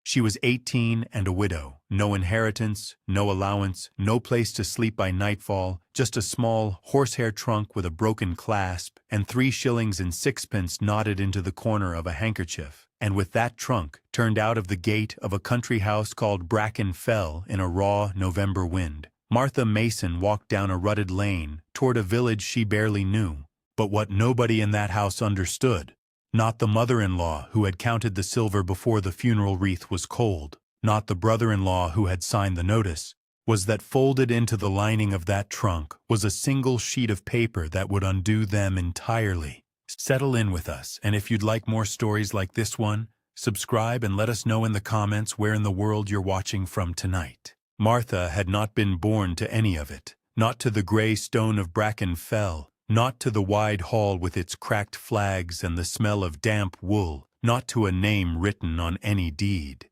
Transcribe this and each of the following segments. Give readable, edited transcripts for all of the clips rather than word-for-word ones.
She was 18 and a widow. No inheritance, no allowance, no place to sleep by nightfall, just a small horsehair trunk with a broken clasp, and 3 shillings and 6pence knotted into the corner of a handkerchief. And with that trunk, turned out of the gate of a country house called Bracken Fell in a raw November wind, Martha Mason walked down a rutted lane toward a village she barely knew. But what nobody in that house understood, not the mother-in-law who had counted the silver before the funeral wreath was cold, not the brother-in-law who had signed the notice, was that folded into the lining of that trunk was a single sheet of paper that would undo them entirely. Settle in with us, and if you'd like more stories like this one, subscribe and let us know in the comments where in the world you're watching from tonight. Martha had not been born to any of it, not to the gray stone of Bracken Fell, not to the wide hall with its cracked flags and the smell of damp wool, not to a name written on any deed.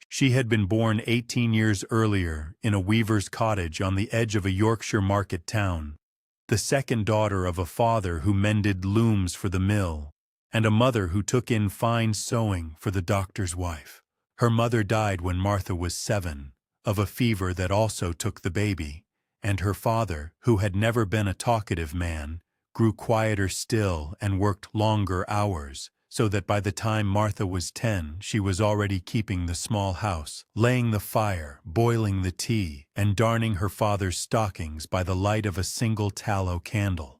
She had been born 18 years earlier in a weaver's cottage on the edge of a Yorkshire market town, the second daughter of a father who mended looms for the mill, and a mother who took in fine sewing for the doctor's wife. Her mother died when Martha was 7, of a fever that also took the baby, and her father, who had never been a talkative man, grew quieter still and worked longer hours, so that by the time Martha was 10, she was already keeping the small house, laying the fire, boiling the tea, and darning her father's stockings by the light of a single tallow candle.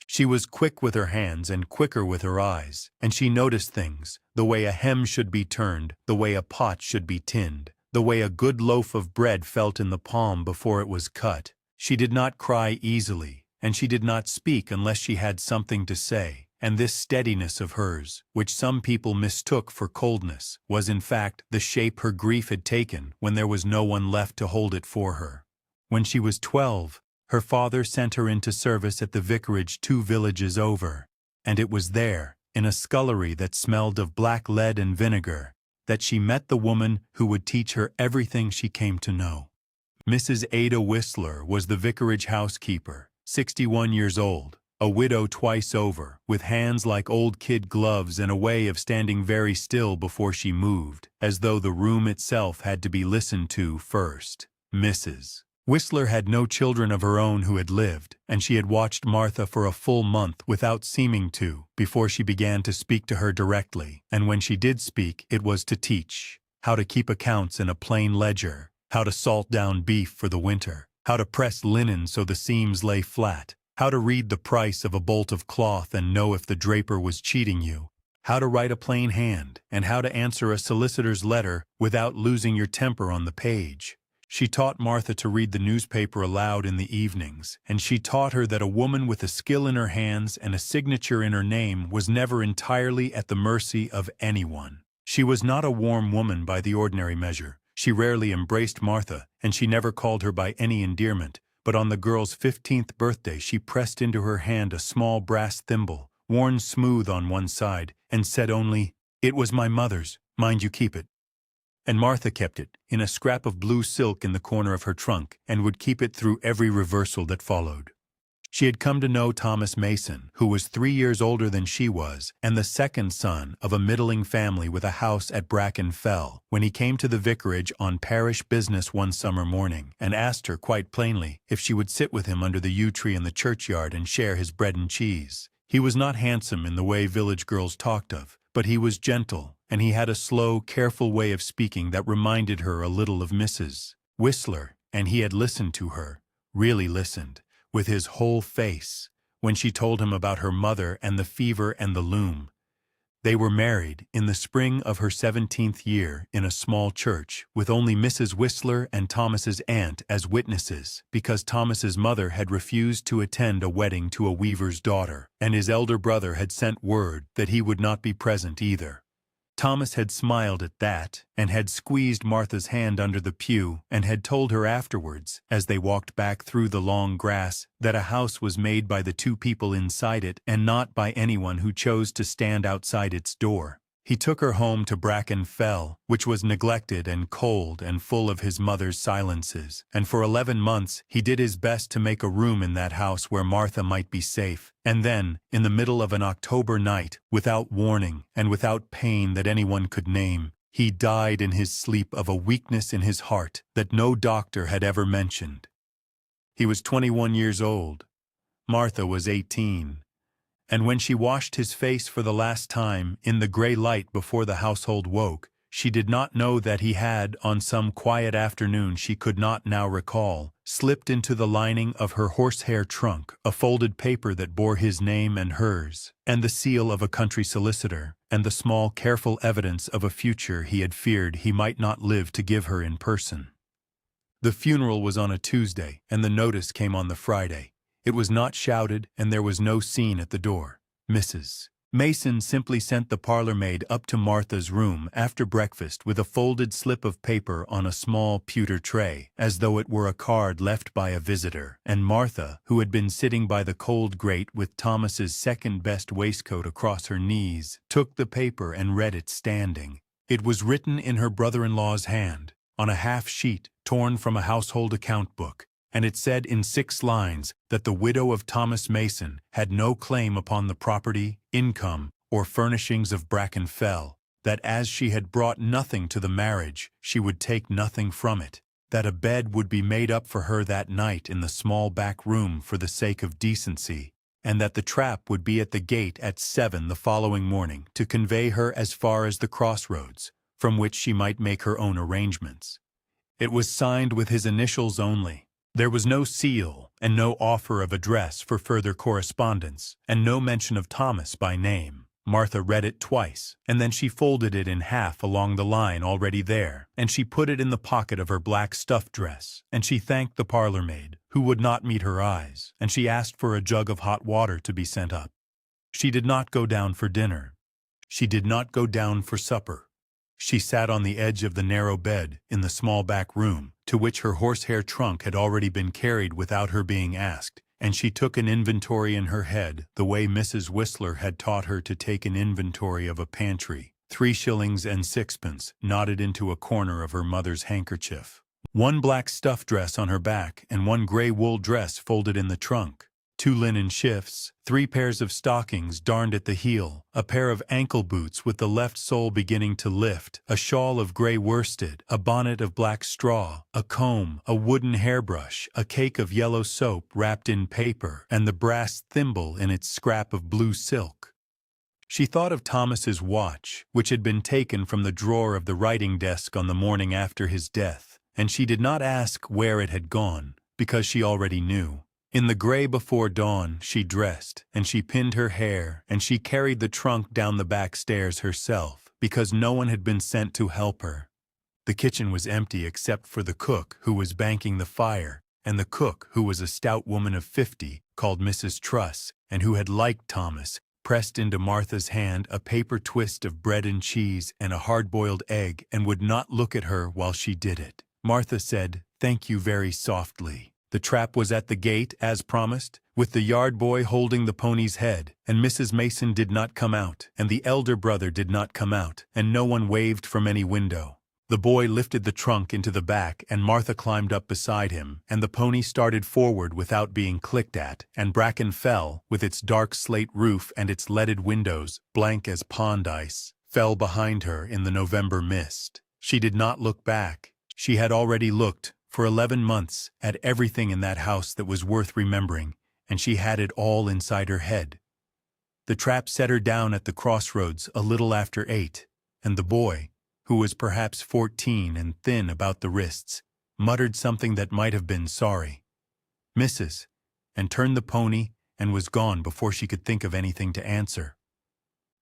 She was quick with her hands and quicker with her eyes, and she noticed things, the way a hem should be turned, the way a pot should be tinned, the way a good loaf of bread felt in the palm before it was cut. She did not cry easily, and she did not speak unless she had something to say, and this steadiness of hers, which some people mistook for coldness, was in fact the shape her grief had taken when there was no one left to hold it for her. When she was 12, her father sent her into service at the vicarage 2 villages over, and it was there, in a scullery that smelled of black lead and vinegar, that she met the woman who would teach her everything she came to know. Mrs. Ada Whistler was the vicarage housekeeper, 61 years old, a widow twice over, with hands like old kid gloves and a way of standing very still before she moved, as though the room itself had to be listened to first. Mrs. Whistler had no children of her own who had lived, and she had watched Martha for a full month without seeming to, before she began to speak to her directly, and when she did speak, it was to teach how to keep accounts in a plain ledger, how to salt down beef for the winter, how to press linen so the seams lay flat, how to read the price of a bolt of cloth and know if the draper was cheating you, how to write a plain hand, and how to answer a solicitor's letter without losing your temper on the page. She taught Martha to read the newspaper aloud in the evenings, and she taught her that a woman with a skill in her hands and a signature in her name was never entirely at the mercy of anyone. She was not a warm woman by the ordinary measure. She rarely embraced Martha, and she never called her by any endearment, but on the girl's 15th birthday she pressed into her hand a small brass thimble, worn smooth on one side, and said only, "It was my mother's, mind you keep it." And Martha kept it, in a scrap of blue silk in the corner of her trunk, and would keep it through every reversal that followed. She had come to know Thomas Mason, who was 3 years older than she was, and the second son of a middling family with a house at Bracken Fell, when he came to the vicarage on parish business one summer morning, and asked her quite plainly if she would sit with him under the yew tree in the churchyard and share his bread and cheese. He was not handsome in the way village girls talked of, but he was gentle, and he had a slow, careful way of speaking that reminded her a little of Mrs. Whistler, and he had listened to her, really listened, with his whole face, when she told him about her mother and the fever and the loom. They were married in the spring of her 17th year in a small church, with only Mrs. Whistler and Thomas's aunt as witnesses, because Thomas's mother had refused to attend a wedding to a weaver's daughter, and his elder brother had sent word that he would not be present either. Thomas had smiled at that, and had squeezed Martha's hand under the pew, and had told her afterwards, as they walked back through the long grass, that a house was made by the 2 people inside it, and not by anyone who chose to stand outside its door. He took her home to Bracken Fell, which was neglected and cold and full of his mother's silences, and for 11 months he did his best to make a room in that house where Martha might be safe. And then, in the middle of an October night, without warning and without pain that anyone could name, He died in his sleep of a weakness in his heart that no doctor had ever mentioned. He was 21 years old. Martha was 18. And when she washed his face for the last time in the gray light before the household woke, she did not know that he had, on some quiet afternoon she could not now recall, slipped into the lining of her horsehair trunk a folded paper that bore his name and hers, and the seal of a country solicitor, and the small, careful evidence of a future he had feared he might not live to give her in person. The funeral was on a Tuesday, and the notice came on the Friday. It was not shouted, and there was no scene at the door. Mrs. Mason simply sent the parlor-maid up to Martha's room after breakfast with a folded slip of paper on a small pewter tray, as though it were a card left by a visitor, and Martha, who had been sitting by the cold grate with Thomas's second-best waistcoat across her knees, took the paper and read it standing. It was written in her brother-in-law's hand, on a half-sheet torn from a household account book, and it said in 6 lines that the widow of Thomas Mason had no claim upon the property, income, or furnishings of Bracken Fell, that as she had brought nothing to the marriage, she would take nothing from it, that a bed would be made up for her that night in the small back room for the sake of decency, and that the trap would be at the gate at 7 the following morning to convey her as far as the crossroads, from which she might make her own arrangements. It was signed with his initials only. There was no seal and no offer of address for further correspondence, and no mention of Thomas by name. Martha read it twice, and then she folded it in half along the line already there, and she put it in the pocket of her black stuff dress, and she thanked the parlor-maid, who would not meet her eyes, and she asked for a jug of hot water to be sent up. She did not go down for dinner. She did not go down for supper. She sat on the edge of the narrow bed in the small back room, to which her horsehair trunk had already been carried without her being asked, and she took an inventory in her head the way Mrs. Whistler had taught her to take an inventory of a pantry, 3 shillings and 6 knotted into a corner of her mother's handkerchief, 1 black stuff dress on her back and 1 gray wool dress folded in the trunk, 2 linen shifts, 3 pairs of stockings darned at the heel, a pair of ankle boots with the left sole beginning to lift, a shawl of gray worsted, a bonnet of black straw, a comb, a wooden hairbrush, a cake of yellow soap wrapped in paper, and the brass thimble in its scrap of blue silk. She thought of Thomas's watch, which had been taken from the drawer of the writing desk on the morning after his death, and she did not ask where it had gone, because she already knew. In the gray before dawn, she dressed, and she pinned her hair, and she carried the trunk down the back stairs herself, because no one had been sent to help her. The kitchen was empty except for the cook, who was banking the fire, and the cook, who was a stout woman of 50, called Mrs. Truss, and who had liked Thomas, pressed into Martha's hand a paper twist of bread and cheese and a hard-boiled egg, and would not look at her while she did it. Martha said, "Thank you," very softly. The trap was at the gate, as promised, with the yard boy holding the pony's head, and Mrs. Mason did not come out, and the elder brother did not come out, and no one waved from any window. The boy lifted the trunk into the back, and Martha climbed up beside him, and the pony started forward without being clicked at, and Bracken Fell, with its dark slate roof and its leaded windows, blank as pond ice, fell behind her in the November mist. She did not look back. She had already looked, for 11 months, at everything in that house that was worth remembering, and she had it all inside her head. The trap set her down at the crossroads a little after 8, and the boy, who was perhaps 14 and thin about the wrists, muttered something that might have been sorry. "Missus," and turned the pony and was gone before she could think of anything to answer.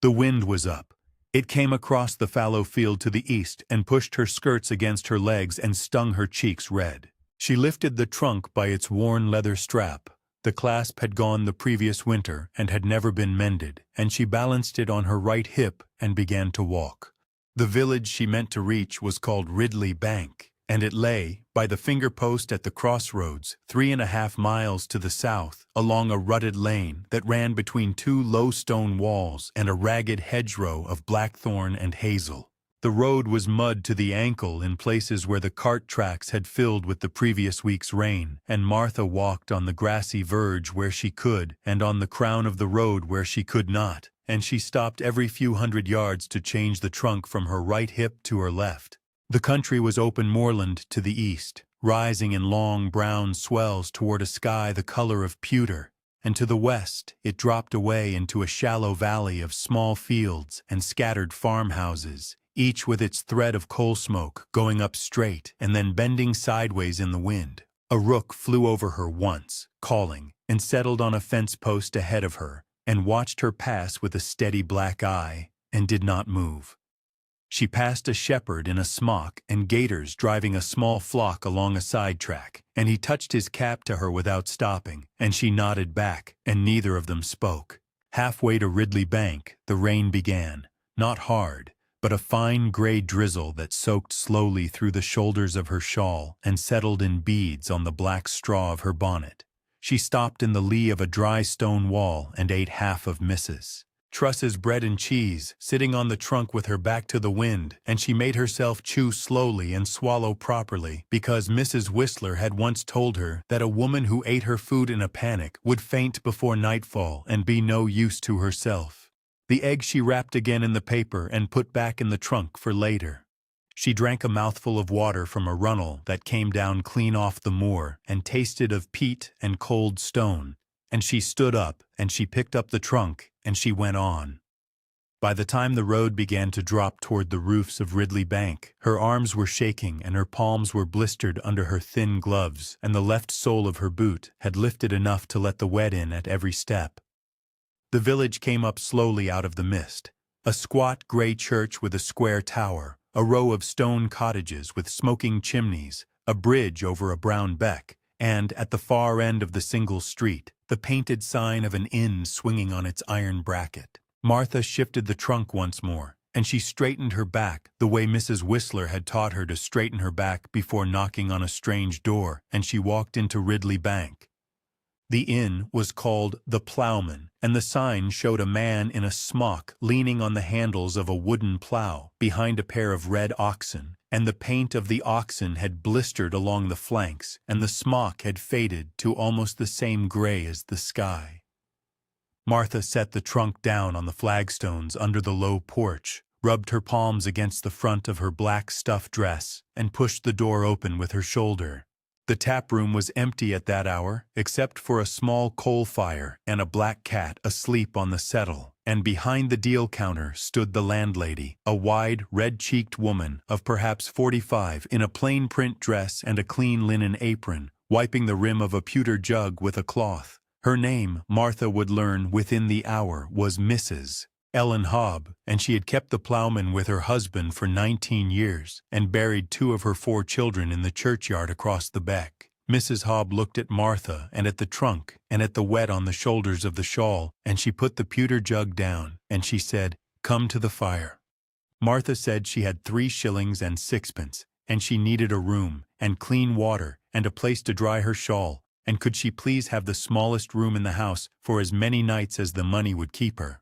The wind was up. It came across the fallow field to the east and pushed her skirts against her legs and stung her cheeks red. She lifted the trunk by its worn leather strap. The clasp had gone the previous winter and had never been mended, and she balanced it on her right hip and began to walk. The village she meant to reach was called Ridley Bank, and it lay, by the finger post at the crossroads, 3½ miles to the south, along a rutted lane that ran between 2 low stone walls and a ragged hedgerow of blackthorn and hazel. The road was mud to the ankle in places where the cart tracks had filled with the previous week's rain, and Martha walked on the grassy verge where she could, and on the crown of the road where she could not. and she stopped every few hundred yards to change the trunk from her right hip to her left. The country was open moorland to the east, rising in long brown swells toward a sky the color of pewter, and to the west it dropped away into a shallow valley of small fields and scattered farmhouses, each with its thread of coal smoke going up straight and then bending sideways in the wind. A rook flew over her once, calling, and settled on a fence post ahead of her, and watched her pass with a steady black eye, and did not move. She passed a shepherd in a smock and gaiters driving a small flock along a sidetrack, and he touched his cap to her without stopping, and she nodded back, and neither of them spoke. Halfway to Ridley Bank, the rain began, not hard, but a fine gray drizzle that soaked slowly through the shoulders of her shawl and settled in beads on the black straw of her bonnet. She stopped in the lee of a dry stone wall and ate half of Mrs. Truss's bread and cheese, sitting on the trunk with her back to the wind, and she made herself chew slowly and swallow properly, because Mrs. Whistler had once told her that a woman who ate her food in a panic would faint before nightfall and be no use to herself. The egg she wrapped again in the paper and put back in the trunk for later. She drank a mouthful of water from a runnel that came down clean off the moor and tasted of peat and cold stone, and she stood up and she picked up the trunk and she went on. By the time the road began to drop toward the roofs of Ridley Bank, her arms were shaking and her palms were blistered under her thin gloves, and the left sole of her boot had lifted enough to let the wet in at every step. The village came up slowly out of the mist. A squat gray church with a square tower, a row of stone cottages with smoking chimneys, a bridge over a brown beck, and, at the far end of the single street, the painted sign of an inn swinging on its iron bracket. Martha shifted the trunk once more, and she straightened her back the way Mrs. Whistler had taught her to straighten her back before knocking on a strange door, and she walked into Ridley Bank. The inn was called The Ploughman, and the sign showed a man in a smock leaning on the handles of a wooden plough behind a pair of red oxen, and the paint of the oxen had blistered along the flanks, and the smock had faded to almost the same gray as the sky. Martha set the trunk down on the flagstones under the low porch, rubbed her palms against the front of her black stuff dress, and pushed the door open with her shoulder. The tap room was empty at that hour, except for a small coal fire and a black cat asleep on the settle, and behind the deal counter stood the landlady, a wide, red-cheeked woman of perhaps 45 in a plain print dress and a clean linen apron, wiping the rim of a pewter jug with a cloth. Her name, Martha would learn within the hour, was Mrs. Ellen Hobb, and she had kept the ploughman with her husband for 19 years and buried 2 of her 4 children in the churchyard across the beck. Mrs. Hobb looked at Martha and at the trunk and at the wet on the shoulders of the shawl, and she put the pewter jug down, and she said, "Come to the fire." Martha said she had 3 shillings and 6pence, and she needed a room, and clean water, and a place to dry her shawl, and could she please have the smallest room in the house for as many nights as the money would keep her.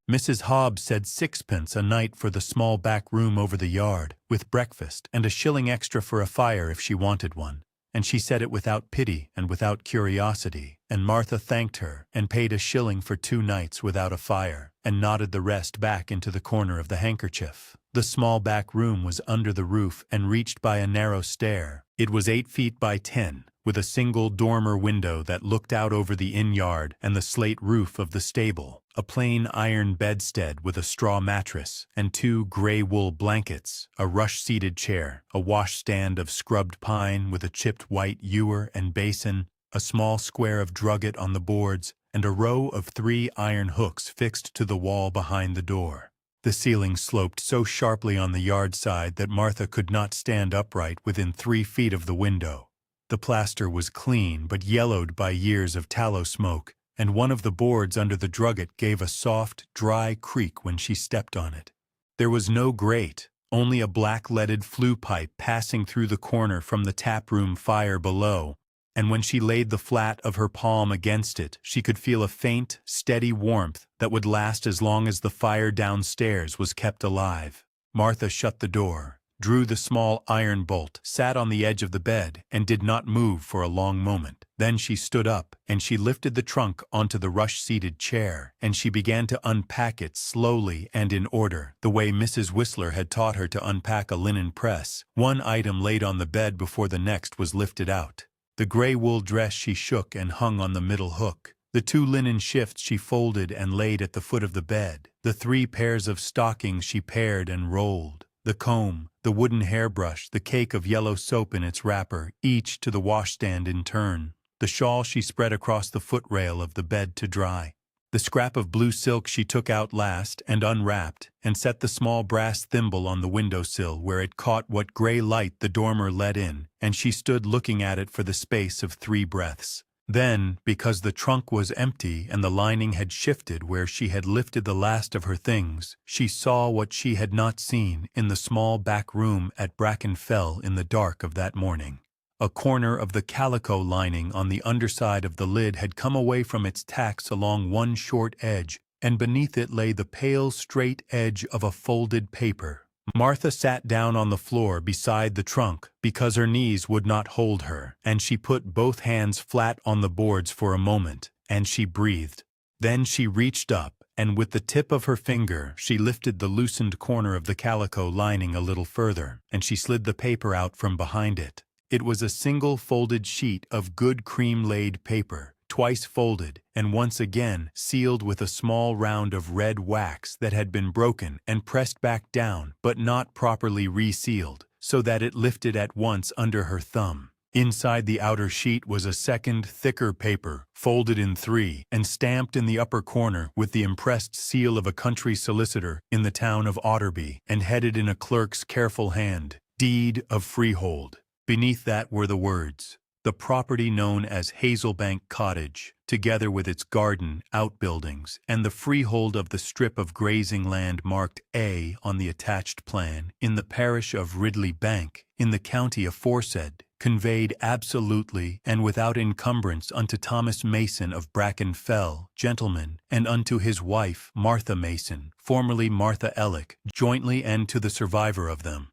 Mrs. Hobb said 6pence a night for the small back room over the yard, with breakfast, and a shilling extra for a fire if she wanted one, and she said it without pity and without curiosity, and Martha thanked her and paid a shilling for 2 nights without a fire, and nodded the rest back into the corner of the handkerchief. The small back room was under the roof and reached by a narrow stair. It was 8 feet by 10, with a single dormer window that looked out over the inn yard and the slate roof of the stable, a plain iron bedstead with a straw mattress, and 2 gray wool blankets, a rush-seated chair, a washstand of scrubbed pine with a chipped white ewer and basin, a small square of drugget on the boards, and a row of 3 iron hooks fixed to the wall behind the door. The ceiling sloped so sharply on the yard side that Martha could not stand upright within 3 feet of the window. The plaster was clean but yellowed by years of tallow smoke, and one of the boards under the drugget gave a soft, dry creak when she stepped on it. There was no grate, only a black-leaded flue pipe passing through the corner from the tap-room fire below, and when she laid the flat of her palm against it, she could feel a faint, steady warmth that would last as long as the fire downstairs was kept alive. Martha shut the door, drew the small iron bolt, sat on the edge of the bed, and did not move for a long moment. Then she stood up, and she lifted the trunk onto the rush-seated chair, and she began to unpack it slowly and in order, the way Mrs. Whistler had taught her to unpack a linen press, one item laid on the bed before the next was lifted out. The gray wool dress she shook and hung on the middle hook. The 2 linen shifts she folded and laid at the foot of the bed. The 3 pairs of stockings she paired and rolled. The comb, the wooden hairbrush, the cake of yellow soap in its wrapper, each to the washstand in turn. The shawl she spread across the footrail of the bed to dry. The scrap of blue silk she took out last and unwrapped, and set the small brass thimble on the windowsill where it caught what gray light the dormer let in, and she stood looking at it for the space of 3 breaths. Then, because the trunk was empty and the lining had shifted where she had lifted the last of her things, she saw what she had not seen in the small back room at Brackenfell in the dark of that morning. A corner of the calico lining on the underside of the lid had come away from its tacks along one short edge, and beneath it lay the pale, straight edge of a folded paper. Martha sat down on the floor beside the trunk because her knees would not hold her, and she put both hands flat on the boards for a moment, and she breathed. Then she reached up, and with the tip of her finger she lifted the loosened corner of the calico lining a little further, and she slid the paper out from behind it. It was a single folded sheet of good cream-laid paper, twice folded, and once again sealed with a small round of red wax that had been broken and pressed back down, but not properly resealed, so that it lifted at once under her thumb. Inside the outer sheet was a second, thicker paper, folded in 3, and stamped in the upper corner with the impressed seal of a country solicitor in the town of Otterby, and headed in a clerk's careful hand, "Deed of Freehold." Beneath that were the words, "The property known as Hazelbank Cottage, together with its garden, outbuildings, and the freehold of the strip of grazing land marked A on the attached plan, in the parish of Ridley Bank, in the county aforesaid, conveyed absolutely and without encumbrance unto Thomas Mason of Brackenfell, gentleman, and unto his wife, Martha Mason, formerly Martha Ellick, jointly, and to the survivor of them."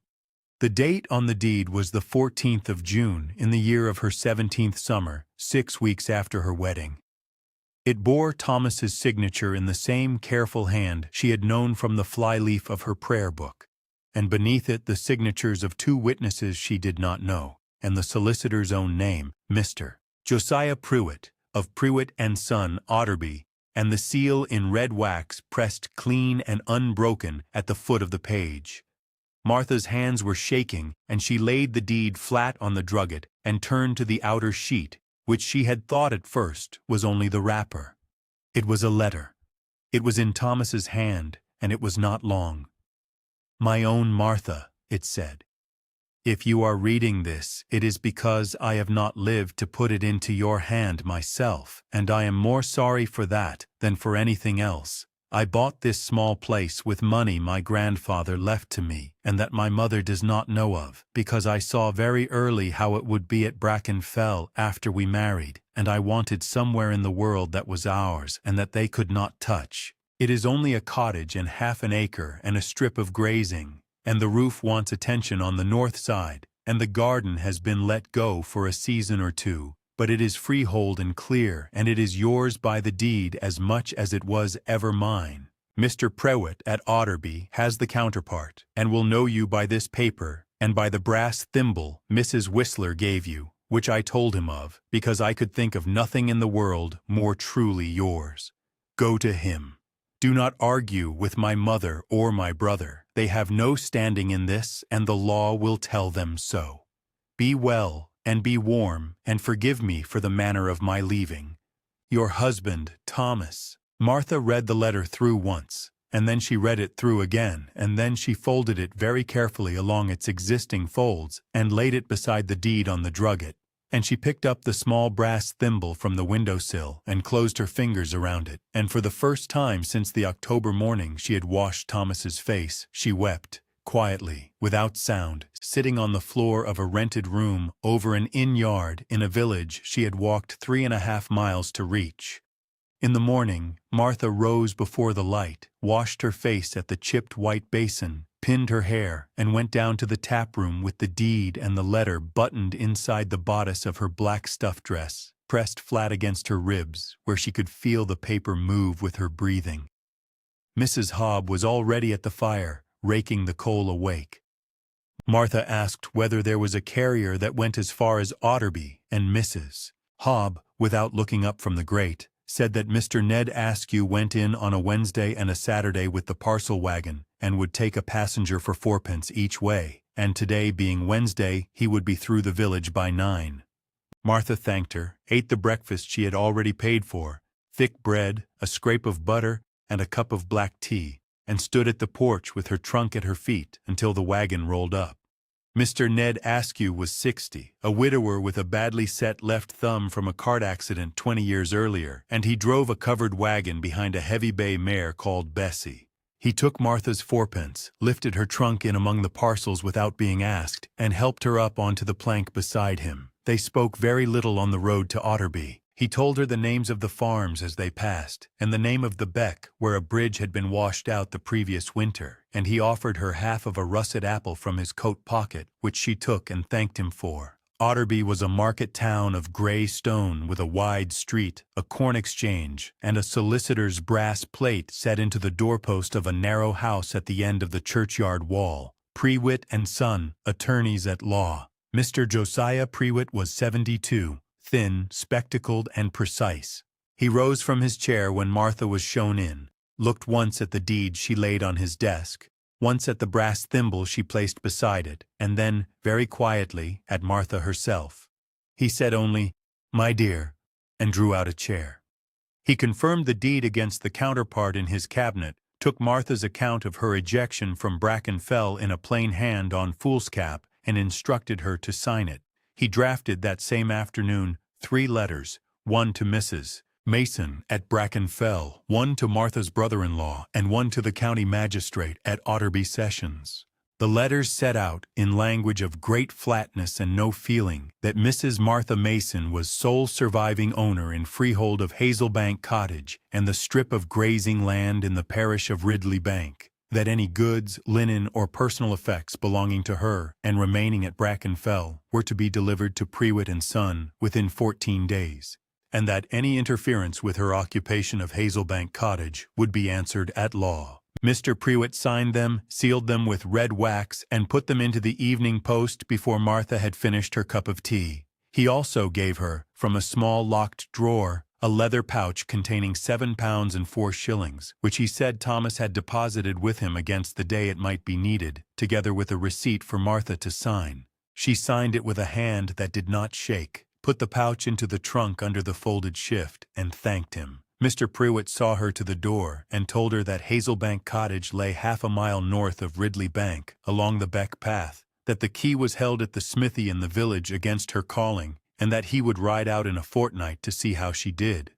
The date on the deed was the 14th of June in the year of her 17th summer, 6 weeks after her wedding. It bore Thomas's signature in the same careful hand she had known from the flyleaf of her prayer book, and beneath it the signatures of 2 witnesses she did not know, and the solicitor's own name, Mr. Josiah Pruitt, of Pruitt and Son, Otterby, and the seal in red wax pressed clean and unbroken at the foot of the page. Martha's hands were shaking, and she laid the deed flat on the drugget and turned to the outer sheet, which she had thought at first was only the wrapper. It was a letter. It was in Thomas's hand, and it was not long. "My own Martha," it said. "If you are reading this, it is because I have not lived to put it into your hand myself, and I am more sorry for that than for anything else. I bought this small place with money my grandfather left to me, and that my mother does not know of, because I saw very early how it would be at Brackenfell after we married, and I wanted somewhere in the world that was ours and that they could not touch. It is only a cottage and half an acre and a strip of grazing, and the roof wants attention on the north side, and the garden has been let go for a season or 2. But it is freehold and clear, and it is yours by the deed as much as it was ever mine. Mr. Pruitt at Otterby has the counterpart, and will know you by this paper, and by the brass thimble Mrs. Whistler gave you, which I told him of, because I could think of nothing in the world more truly yours. Go to him. Do not argue with my mother or my brother. They have no standing in this, and the law will tell them so. Be well, and be warm, and forgive me for the manner of my leaving. Your husband, Thomas." Martha read the letter through once, and then she read it through again, and then she folded it very carefully along its existing folds, and laid it beside the deed on the drugget, and she picked up the small brass thimble from the windowsill, and closed her fingers around it, and for the first time since the October morning she had washed Thomas's face, she wept, quietly, without sound, sitting on the floor of a rented room over an inn-yard in a village she had walked 3.5 miles to reach. In the morning, Martha rose before the light, washed her face at the chipped white basin, pinned her hair, and went down to the tap room with the deed and the letter buttoned inside the bodice of her black stuff dress, pressed flat against her ribs, where she could feel the paper move with her breathing. Mrs. Hobb was already at the fire, raking the coal awake. Martha asked whether there was a carrier that went as far as Otterby, and Mrs. Hobb, without looking up from the grate, said that Mr. Ned Askew went in on a Wednesday and a Saturday with the parcel wagon, and would take a passenger for 4 pence each way, and today being Wednesday he would be through the village by 9. Martha thanked her, ate the breakfast she had already paid for, thick bread, a scrape of butter, and a cup of black tea, and stood at the porch with her trunk at her feet until the wagon rolled up. Mr. Ned Askew was 60, a widower with a badly set left thumb from a cart accident 20 years earlier, and he drove a covered wagon behind a heavy bay mare called Bessie. He took Martha's 4 pence, lifted her trunk in among the parcels without being asked, and helped her up onto the plank beside him. They spoke very little on the road to Otterby. He told her the names of the farms as they passed, and the name of the beck where a bridge had been washed out the previous winter, and he offered her half of a russet apple from his coat pocket, which she took and thanked him for. Otterby was a market town of grey stone with a wide street, a corn exchange, and a solicitor's brass plate set into the doorpost of a narrow house at the end of the churchyard wall. Prewitt and Son, attorneys at law. Mr. Josiah Prewitt was 72. Thin, spectacled, and precise. He rose from his chair when Martha was shown in, looked once at the deed she laid on his desk, once at the brass thimble she placed beside it, and then, very quietly, at Martha herself. He said only, "My dear," and drew out a chair. He confirmed the deed against the counterpart in his cabinet, took Martha's account of her ejection from Brackenfell in a plain hand on foolscap, and instructed her to sign it. He drafted that same afternoon 3 letters, one to Mrs. Mason at Brackenfell, one to Martha's brother-in-law, and one to the county magistrate at Otterby Sessions. The letters set out, in language of great flatness and no feeling, that Mrs. Martha Mason was sole surviving owner in freehold of Hazelbank Cottage and the strip of grazing land in the parish of Ridley Bank, that any goods, linen, or personal effects belonging to her and remaining at Brackenfell were to be delivered to Prewitt and Son within 14 days, and that any interference with her occupation of Hazelbank Cottage would be answered at law. Mr. Prewitt signed them, sealed them with red wax, and put them into the evening post before Martha had finished her cup of tea. He also gave her, from a small locked drawer, a leather pouch containing 7 pounds and 4 shillings, which he said Thomas had deposited with him against the day it might be needed, together with a receipt for Martha to sign. She signed it with a hand that did not shake, put the pouch into the trunk under the folded shift, and thanked him. Mr. Prewitt saw her to the door and told her that Hazelbank Cottage lay half a mile north of Ridley Bank, along the Beck Path, that the key was held at the smithy in the village against her calling, and that he would ride out in a fortnight to see how she did.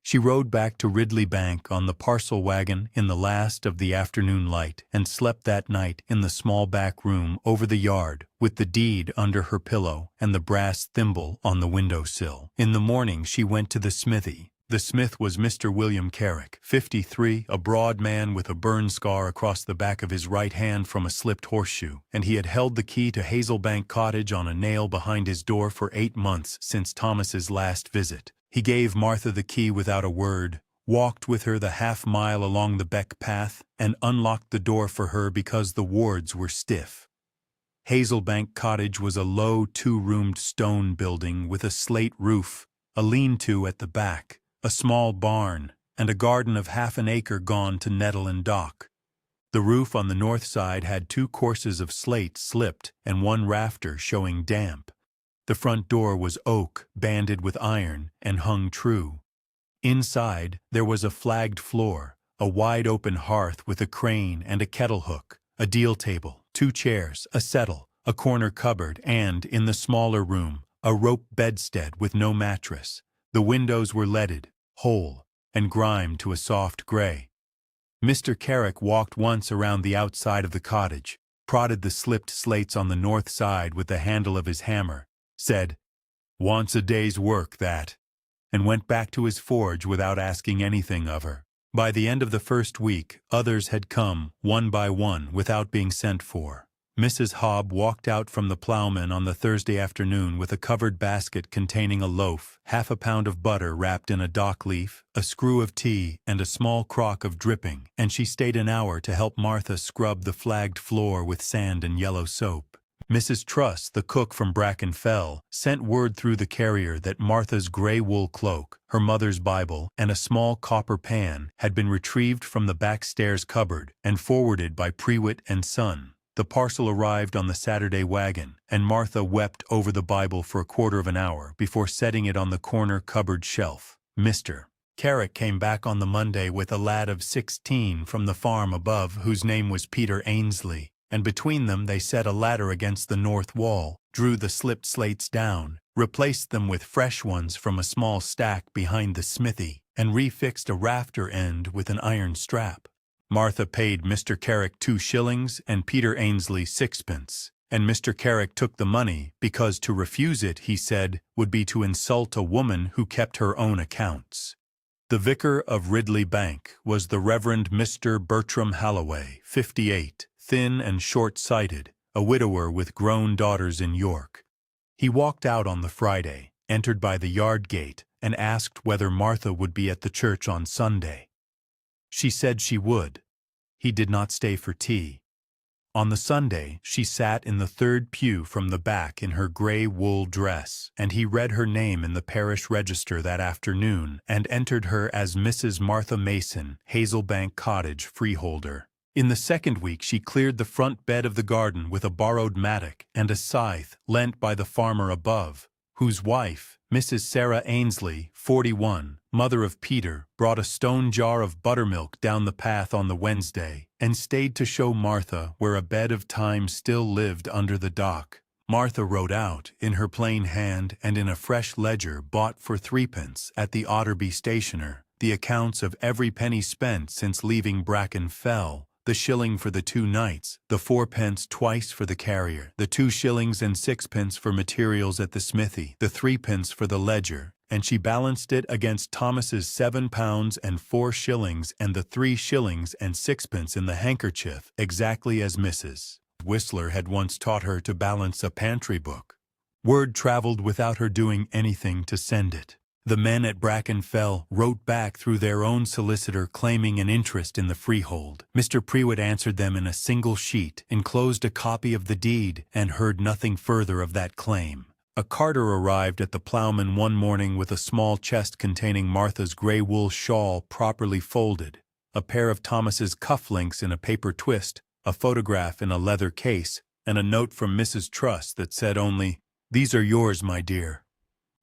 She rode back to Ridley Bank on the parcel wagon in the last of the afternoon light, and slept that night in the small back room over the yard, with the deed under her pillow and the brass thimble on the window-sill. In the morning she went to the smithy. The smith was Mr. William Carrick, 53, a broad man with a burn scar across the back of his right hand from a slipped horseshoe, and he had held the key to Hazelbank Cottage on a nail behind his door for 8 months since Thomas's last visit. He gave Martha the key without a word, walked with her the half-mile along the Beck Path, and unlocked the door for her because the wards were stiff. Hazelbank Cottage was a low 2-roomed stone building with a slate roof, a lean-to at the back, a small barn, and a garden of half an acre gone to nettle and dock. The roof on the north side had 2 courses of slate slipped and 1 rafter showing damp. The front door was oak, banded with iron, and hung true. Inside, there was a flagged floor, a wide-open hearth with a crane and a kettle hook, a deal table, 2 chairs, a settle, a corner cupboard, and, in the smaller room, a rope bedstead with no mattress. The windows were leaded, whole, and grimed to a soft gray. Mr. Carrick walked once around the outside of the cottage, prodded the slipped slates on the north side with the handle of his hammer, said, "Wants a day's work, that," and went back to his forge without asking anything of her. By the end of the first week, others had come, one by one, without being sent for. Mrs. Hobb walked out from the Plowman on the Thursday afternoon with a covered basket containing a loaf, half a pound of butter wrapped in a dock leaf, a screw of tea, and a small crock of dripping, and she stayed an hour to help Martha scrub the flagged floor with sand and yellow soap. Mrs. Truss, the cook from Bracken Fell, sent word through the carrier that Martha's gray wool cloak, her mother's Bible, and a small copper pan had been retrieved from the backstairs cupboard and forwarded by Prewitt and Son. The parcel arrived on the Saturday wagon, and Martha wept over the Bible for a quarter of an hour before setting it on the corner cupboard shelf. Mr. Carrick came back on the Monday with a lad of 16 from the farm above whose name was Peter Ainsley, and between them they set a ladder against the north wall, drew the slipped slates down, replaced them with fresh ones from a small stack behind the smithy, and refixed a rafter end with an iron strap. Martha paid Mr. Carrick 2 shillings and Peter Ainsley 6 pence, and Mr. Carrick took the money because to refuse it, he said, would be to insult a woman who kept her own accounts. The vicar of Ridley Bank was the Reverend Mr. Bertram Halloway, 58, thin and short-sighted, a widower with grown daughters in York. He walked out on the Friday, entered by the yard gate, and asked whether Martha would be at the church on Sunday. She said she would. He did not stay for tea. On the Sunday, she sat in the third pew from the back in her gray wool dress, and he read her name in the parish register that afternoon and entered her as Mrs. Martha Mason, Hazelbank Cottage freeholder. In the second week she cleared the front bed of the garden with a borrowed mattock and a scythe lent by the farmer above, whose wife, Mrs. Sarah Ainsley, 41, mother of Peter, brought a stone jar of buttermilk down the path on the Wednesday, and stayed to show Martha where a bed of thyme still lived under the dock. Martha wrote out, in her plain hand and in a fresh ledger bought for 3 pence at the Otterby stationer, the accounts of every penny spent since leaving Bracken Fell, the shilling for the 2 nights, the 4 pence twice for the carrier, the 2 shillings and 6 pence for materials at the smithy, the 3 pence for the ledger, and she balanced it against Thomas's 7 pounds and 4 shillings and the 3 shillings and 6 pence in the handkerchief, exactly as Mrs. Whistler had once taught her to balance a pantry book. Word traveled without her doing anything to send it. The men at Bracken Fell wrote back through their own solicitor claiming an interest in the freehold. Mr. Prewitt answered them in a single sheet, enclosed a copy of the deed, and heard nothing further of that claim. A carter arrived at the Plowman one morning with a small chest containing Martha's gray wool shawl properly folded, a pair of Thomas's cufflinks in a paper twist, a photograph in a leather case, and a note from Mrs. Truss that said only, "These are yours, my dear."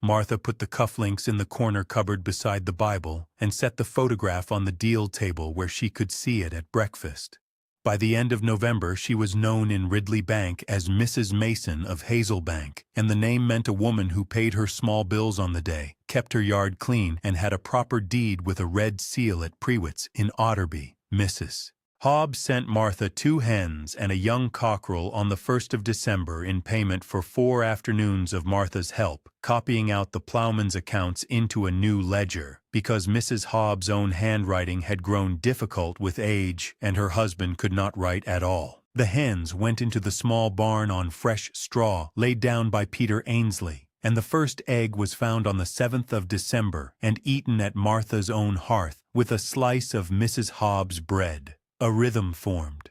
Martha put the cufflinks in the corner cupboard beside the Bible and set the photograph on the deal table where she could see it at breakfast. By the end of November she was known in Ridley Bank as Mrs. Mason of Hazelbank, and the name meant a woman who paid her small bills on the day, kept her yard clean, and had a proper deed with a red seal at Prewitt's in Otterby. Mrs. Hobb sent Martha 2 hens and a young cockerel on the 1st of December in payment for 4 afternoons of Martha's help, copying out the Plowman's accounts into a new ledger, because Mrs. Hobb's own handwriting had grown difficult with age and her husband could not write at all. The hens went into the small barn on fresh straw laid down by Peter Ainsley, and the first egg was found on the 7th of December and eaten at Martha's own hearth with a slice of Mrs. Hobb's bread. A rhythm formed.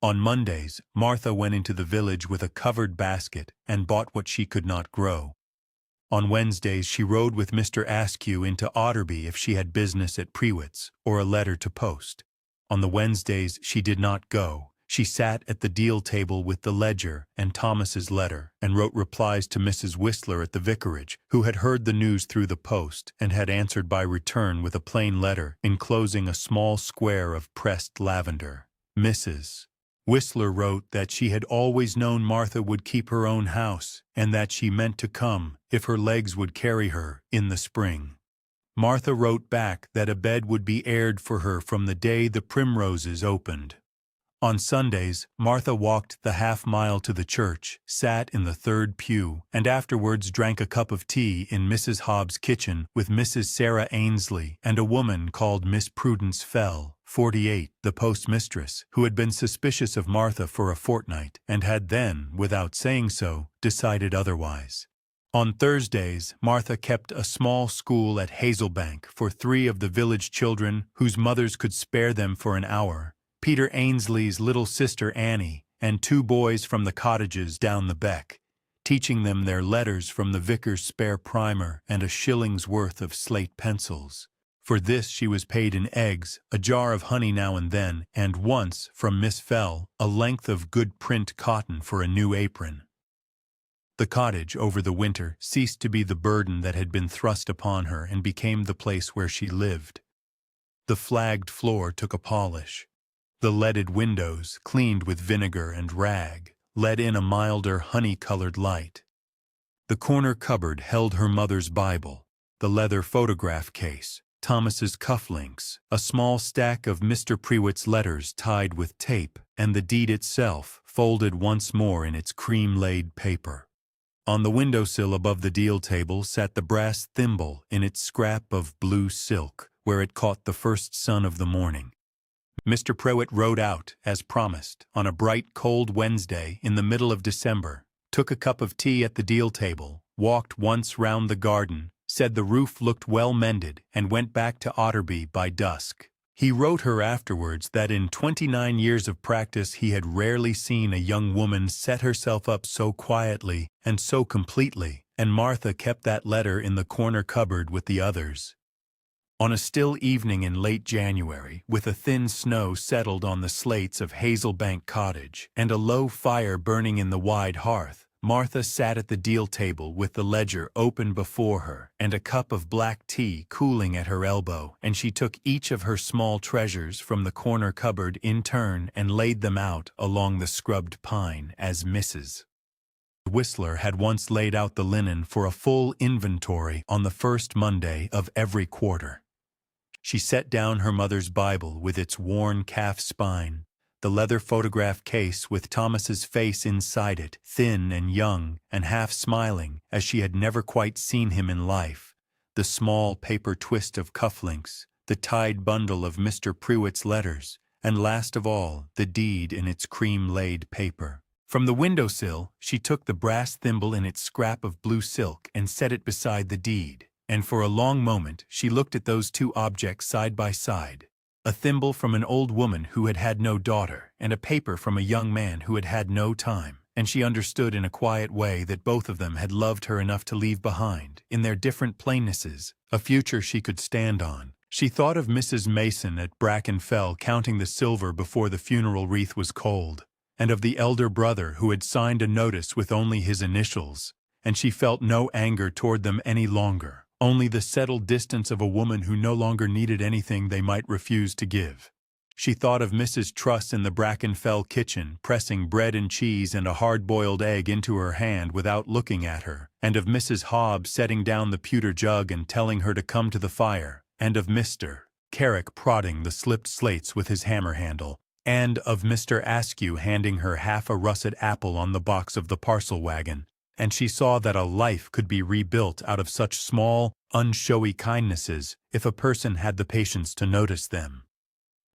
On Mondays, Martha went into the village with a covered basket and bought what she could not grow. On Wednesdays she rode with Mr. Askew into Otterby if she had business at Prewitt's or a letter to post. On the Wednesdays she did not go. She sat at the deal table with the ledger and Thomas's letter, and wrote replies to Mrs. Whistler at the vicarage, who had heard the news through the post and had answered by return with a plain letter enclosing a small square of pressed lavender. Mrs. Whistler wrote that she had always known Martha would keep her own house, and that she meant to come, if her legs would carry her, in the spring. Martha wrote back that a bed would be aired for her from the day the primroses opened. On Sundays, Martha walked the half-mile to the church, sat in the third pew, and afterwards drank a cup of tea in Mrs. Hobbs' kitchen with Mrs. Sarah Ainsley and a woman called Miss Prudence Fell, 48, the postmistress, who had been suspicious of Martha for a fortnight and had then, without saying so, decided otherwise. On Thursdays, Martha kept a small school at Hazelbank for 3 of the village children whose mothers could spare them for an hour: Peter Ainsley's little sister Annie, and 2 boys from the cottages down the beck, teaching them their letters from the vicar's spare primer and a shilling's worth of slate pencils. For this she was paid in eggs, a jar of honey now and then, and once, from Miss Fell, a length of good print cotton for a new apron. The cottage, over the winter, ceased to be the burden that had been thrust upon her and became the place where she lived. The flagged floor took a polish. The leaded windows, cleaned with vinegar and rag, let in a milder honey-colored light. The corner cupboard held her mother's Bible, the leather photograph case, Thomas's cufflinks, a small stack of Mr. Prewitt's letters tied with tape, and the deed itself, folded once more in its cream-laid paper. On the windowsill above the deal table sat the brass thimble in its scrap of blue silk, where it caught the first sun of the morning. Mr. Prewitt rode out, as promised, on a bright, cold Wednesday in the middle of December, took a cup of tea at the deal table, walked once round the garden, said the roof looked well mended, and went back to Otterby by dusk. He wrote her afterwards that in 29 years of practice he had rarely seen a young woman set herself up so quietly and so completely, and Martha kept that letter in the corner cupboard with the others. On a still evening in late January, with a thin snow settled on the slates of Hazelbank Cottage, and a low fire burning in the wide hearth, Martha sat at the deal table with the ledger open before her and a cup of black tea cooling at her elbow, and she took each of her small treasures from the corner cupboard in turn and laid them out along the scrubbed pine as Mrs. Whistler had once laid out the linen for a full inventory on the first Monday of every quarter. She set down her mother's Bible with its worn calf spine, the leather photograph case with Thomas's face inside it, thin and young and half smiling as she had never quite seen him in life, the small paper twist of cufflinks, the tied bundle of Mr. Prewitt's letters, and last of all, the deed in its cream-laid paper. From the windowsill, she took the brass thimble in its scrap of blue silk and set it beside the deed, and for a long moment she looked at those 2 objects side by side, a thimble from an old woman who had had no daughter, and a paper from a young man who had had no time, and she understood in a quiet way that both of them had loved her enough to leave behind, in their different plainnesses, a future she could stand on. She thought of Mrs. Mason at Bracken Fell counting the silver before the funeral wreath was cold, and of the elder brother who had signed a notice with only his initials, and she felt no anger toward them any longer, only the settled distance of a woman who no longer needed anything they might refuse to give. She thought of Mrs. Truss in the Bracken Fell kitchen, pressing bread and cheese and a hard-boiled egg into her hand without looking at her, and of Mrs. Hobbs setting down the pewter jug and telling her to come to the fire, and of Mr. Carrick prodding the slipped slates with his hammer handle, and of Mr. Askew handing her half a russet apple on the box of the parcel wagon, and she saw that a life could be rebuilt out of such small, unshowy kindnesses if a person had the patience to notice them.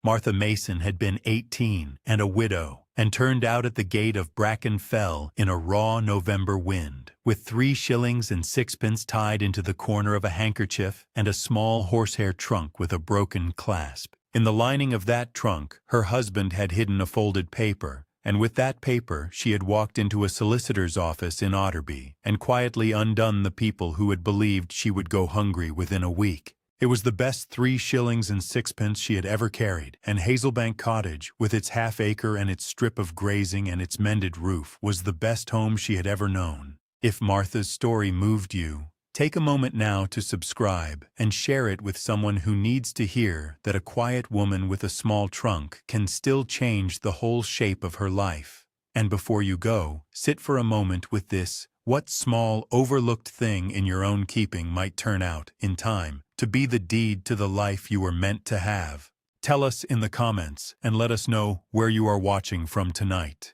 Martha Mason had been 18 and a widow, and turned out at the gate of Bracken Fell in a raw November wind, with 3 shillings and 6pence tied into the corner of a handkerchief and a small horsehair trunk with a broken clasp. In the lining of that trunk, her husband had hidden a folded paper, and with that paper she had walked into a solicitor's office in Otterby and quietly undone the people who had believed she would go hungry within a week. It was the best 3 shillings and 6pence she had ever carried, and Hazelbank Cottage, with its half-acre and its strip of grazing and its mended roof, was the best home she had ever known. If Martha's story moved you, take a moment now to subscribe and share it with someone who needs to hear that a quiet woman with a small trunk can still change the whole shape of her life. And before you go, sit for a moment with this: what small, overlooked thing in your own keeping might turn out, in time, to be the deed to the life you were meant to have. Tell us in the comments and let us know where you are watching from tonight.